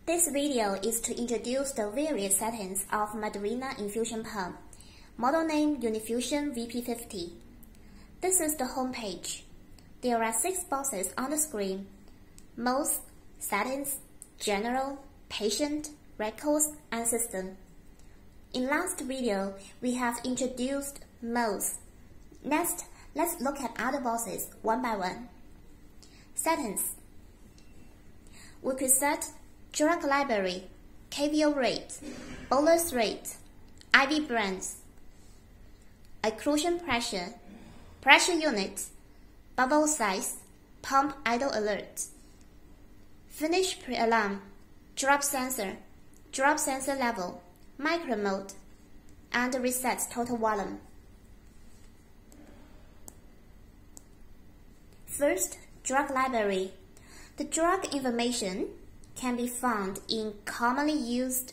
This video is to introduce the various settings of Moderna infusion pump, model name Unifusion VP50. This is the home page. There are 6 boxes on the screen: Most, Settings, General, Patient, Records, and System. In last video, we have introduced Most. Next, let's look at other boxes one by one. Settings. We could set drug library, KVO rate, bolus rate, IV brands, occlusion pressure, pressure unit, bubble size, pump idle alert, finish pre-alarm, drop sensor level, micro mode, and reset total volume. First, drug library. The drug information can be found in commonly used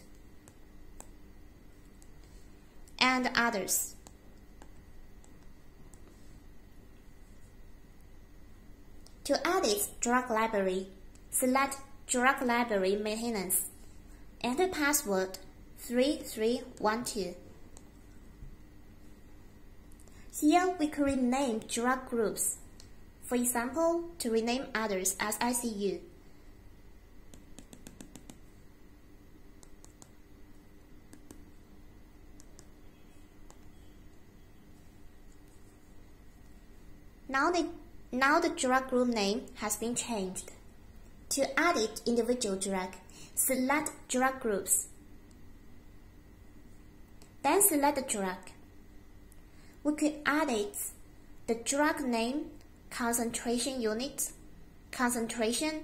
and others. To edit drug library, select Drug Library Maintenance. Enter password 3312. Here we could rename drug groups. For example, to rename others as ICU. Now the drug group name has been changed. To edit individual drug, select drug groups. Then select the drug. We could edit the drug name, concentration unit, concentration,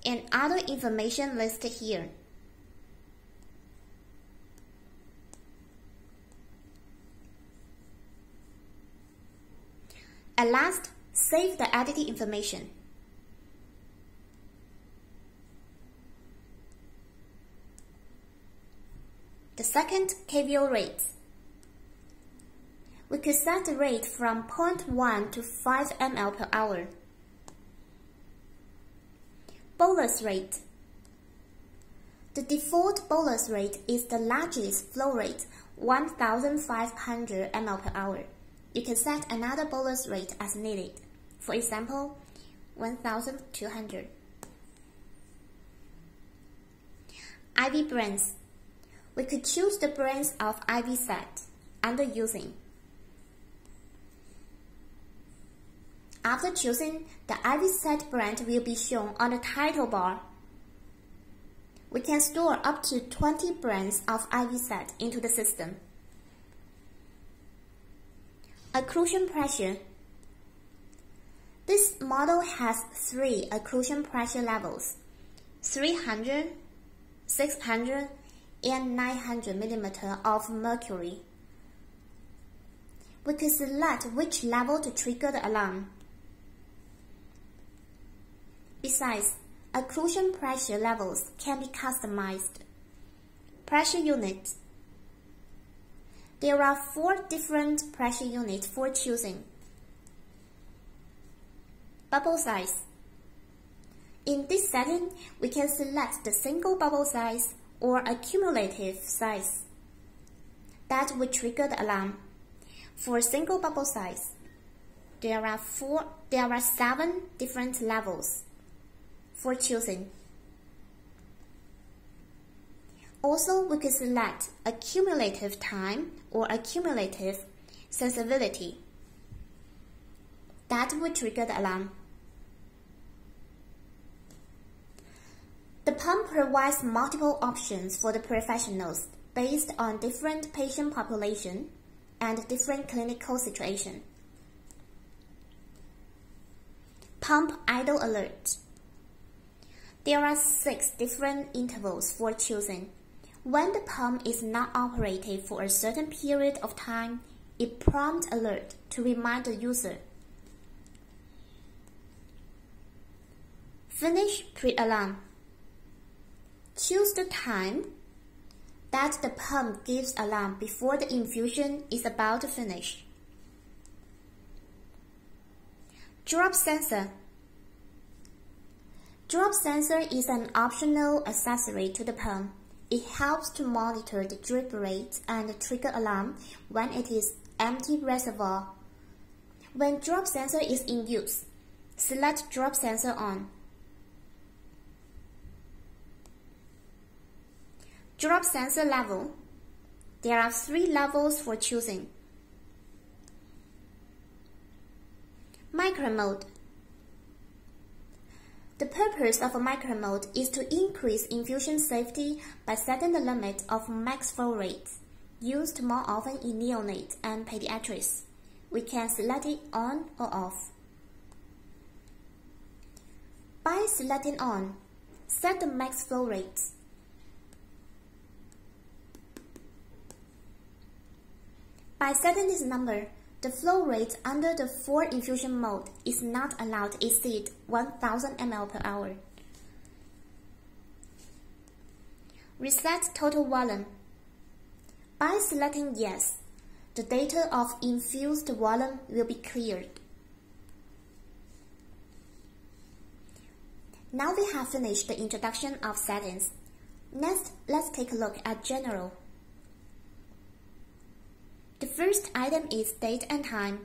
and other information listed here. At last, save the edited information. The second, KVO rate. We could set the rate from 0.1 to 5 ml per hour. Bolus rate. The default bolus rate is the largest flow rate, 1,500 ml per hour. You can set another bolus rate as needed. For example, 1,200. IV brands. We could choose the brands of IV set under using. After choosing, the IV set brand will be shown on the title bar. We can store up to 20 brands of IV set into the system. Occlusion pressure. This model has 3 occlusion pressure levels: 300, 600, and 900 mm of mercury. We can select which level to trigger the alarm. Besides, occlusion pressure levels can be customized. Pressure unit. There are 4 different pressure units for choosing. Bubble size. In this setting, we can select the single bubble size or accumulative size that would trigger the alarm. For single bubble size, there are 7 different levels for choosing. Also, we can select accumulative time or accumulative sensitivity that would trigger the alarm. The pump provides multiple options for the professionals based on different patient population and different clinical situation. Pump idle alert. There are 6 different intervals for choosing. When the pump is not operated for a certain period of time, it prompts alert to remind the user. Finish pre-alarm. Choose the time that the pump gives alarm before the infusion is about to finish. Drop sensor. Drop sensor is an optional accessory to the pump. It helps to monitor the drip rate and trigger alarm when it is empty reservoir. When drop sensor is in use, select drop sensor on. Drop sensor level. There are 3 levels for choosing. Micro mode. The purpose of a micro mode is to increase infusion safety by setting the limit of max flow rate, used more often in neonates and pediatrics. We can select it on or off. By selecting on, set the max flow rate. By setting this number, the flow rate under the 4 infusion mode is not allowed to exceed 1000 ml per hour. Reset total volume. By selecting yes, the data of infused volume will be cleared. Now we have finished the introduction of settings. Next, let's take a look at general. The first item is date and time.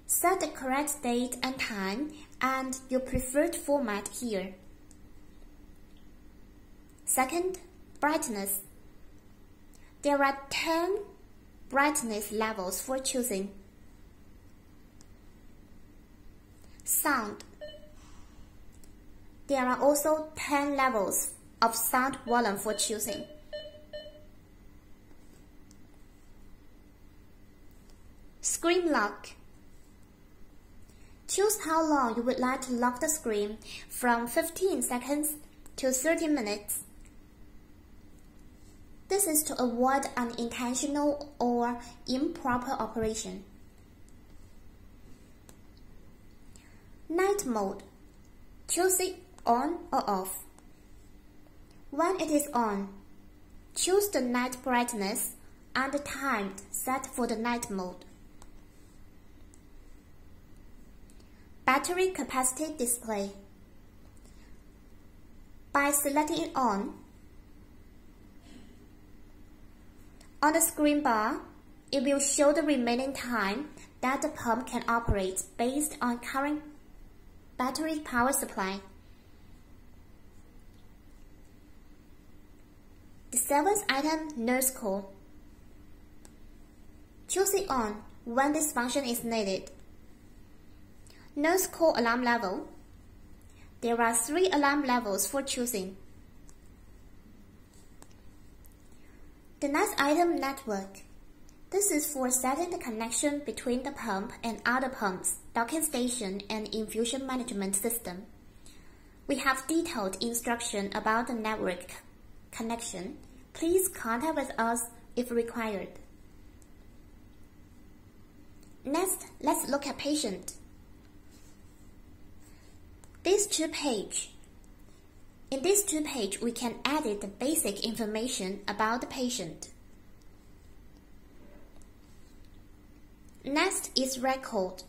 Set the correct date and time and your preferred format here. Second, brightness. There are 10 brightness levels for choosing. Sound. There are also 10 levels of sound volume for choosing. Screen lock. Choose how long you would like to lock the screen, from 15 seconds to 30 minutes. This is to avoid unintentional or improper operation. Night mode. Choose it on or off. When it is on, choose the night brightness and the time set for the night mode. Battery capacity display. By selecting it on the screen bar, it will show the remaining time that the pump can operate based on current battery power supply. The 7th item, nurse call. Choose it on when this function is needed. Nurse call alarm level. There are 3 alarm levels for choosing. The next item, network. This is for setting the connection between the pump and other pumps, docking station, and infusion management system. We have detailed instruction about the network connection. Please contact with us if required. Next, let's look at patient. These 2 pages. In these 2 pages, we can edit the basic information about the patient. Next is record.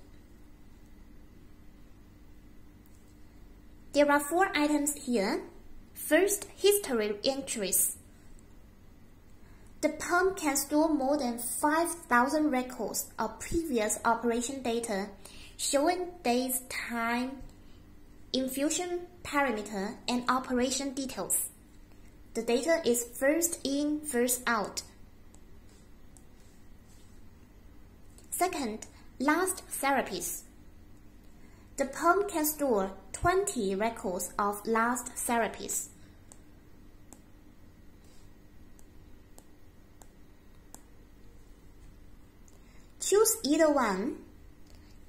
There are 4 items here. First, history entries. The pump can store more than 5,000 records of previous operation data, showing days, time, infusion parameter, and operation details. The data is first in, first out. Second, last therapies. The pump can store 20 records of last therapies. Choose either one.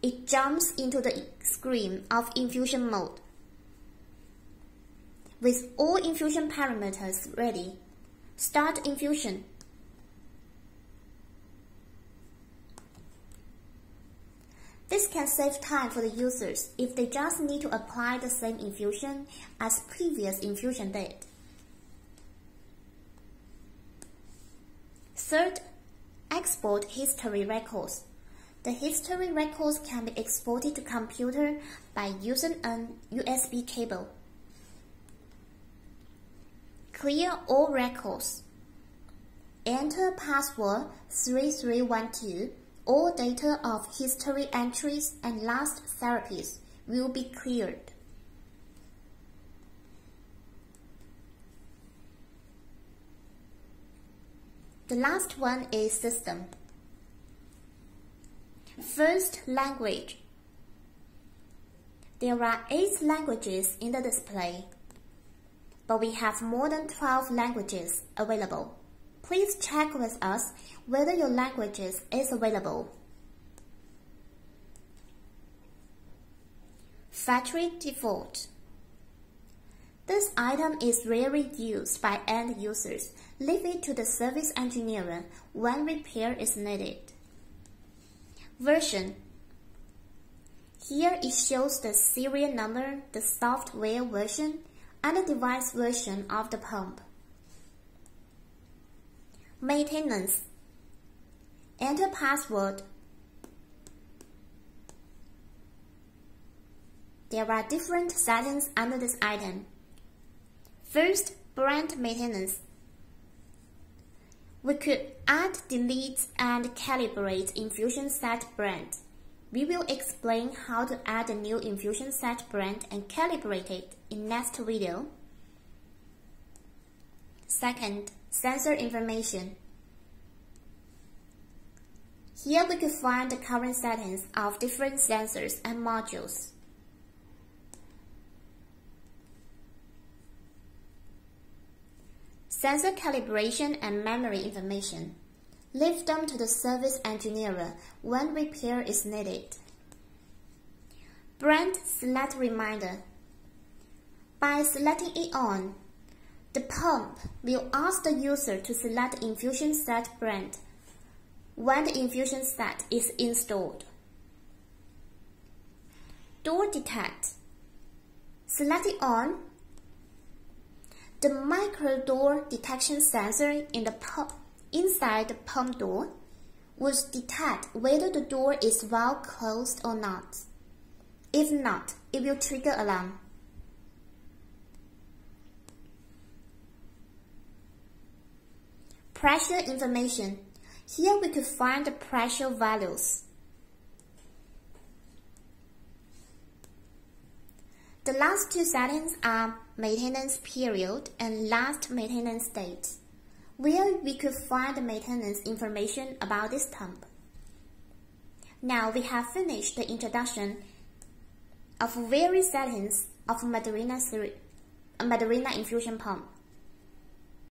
It jumps into the screen of infusion mode. With all infusion parameters ready, start infusion. This can save time for the users if they just need to apply the same infusion as previous infusion did. Third, export history records. The history records can be exported to computer by using an USB cable. Clear all records. Enter password 3312. All data of history entries and last therapies will be cleared. The last one is system. First, language. There are 8 languages in the display, but we have more than 12 languages available. Please check with us whether your language is available. Factory default. This item is rarely used by end users. Leave it to the service engineer when repair is needed. Version. Here it shows the serial number, the software version, and the device version of the pump. Maintenance. Enter password. There are different settings under this item. First, brand maintenance. We could add, delete, and calibrate infusion set brand. We will explain how to add a new infusion set brand and calibrate it in next video. Second, sensor information. Here we can find the current settings of different sensors and modules. Sensor calibration and memory information. Leave them to the service engineer when repair is needed. Brand select reminder. By selecting it on, the pump will ask the user to select the infusion set brand when the infusion set is installed. Door detect. Select it on. The micro door detection sensor in the inside the pump door will detect whether the door is well closed or not. If not, it will trigger alarm. Pressure information. Here we could find the pressure values. The last 2 settings are maintenance period and last maintenance date, where we could find the maintenance information about this pump. Now we have finished the introduction of various settings of Madrina infusion pump.